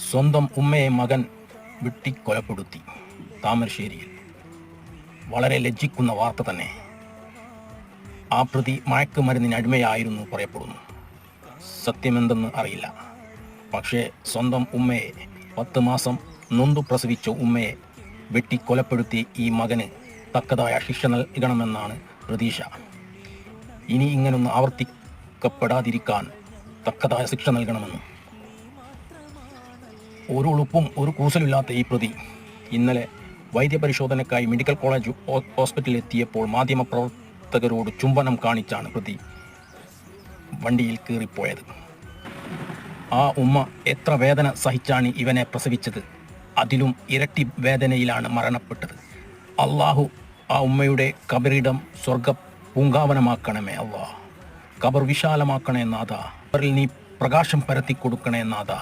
സ്വന്തം ഉമ്മയെ മകൻ വെട്ടിക്കൊലപ്പെടുത്തി താമരശ്ശേരിയിൽ. വളരെ ലജ്ജിക്കുന്ന വാർത്ത തന്നെ. ആ പ്രതി മയക്കുമരുന്നിന് അടിമയായിരുന്നു പറയപ്പെടുന്നു. സത്യമെന്തെന്ന് അറിയില്ല. പക്ഷേ സ്വന്തം ഉമ്മയെ 10 മാസം നൊന്തു പ്രസവിച്ച ഉമ്മയെ വെട്ടിക്കൊലപ്പെടുത്തി ഈ മകന് തക്കതായ ശിക്ഷ നൽകണമെന്നാണ് പ്രതീക്ഷ. ഇനി ഇങ്ങനൊന്ന് ആവർത്തിക്കപ്പെടാതിരിക്കാൻ തക്കതായ ശിക്ഷ നൽകണമെന്ന്. ഒരു ഉളുപ്പും ഒരു കൂസലില്ലാത്ത ഈ പ്രതി ഇന്നലെ വൈദ്യപരിശോധനയ്ക്കായി മെഡിക്കൽ കോളേജ് ഹോസ്പിറ്റലിൽ എത്തിയപ്പോൾ മാധ്യമപ്രവർത്തകരോട് ചുംബനം കാണിച്ചാണ് പ്രതി വണ്ടിയിൽ കയറിപ്പോയത്. ആ ഉമ്മ എത്ര വേദന സഹിച്ചാണ് ഇവനെ പ്രസവിച്ചത്. അതിലും ഇരട്ടി വേദനയിലാണ് മരണപ്പെട്ടത്. അള്ളാഹു ആ ഉമ്മയുടെ കബറിടം സ്വർഗ പൂങ്കാവനമാക്കണമേ അള്ളാഹ്. കബർ വിശാലമാക്കണേ നാഥ. കബറിൽ നീ പ്രകാശം പരത്തി കൊടുക്കണേ നാഥ.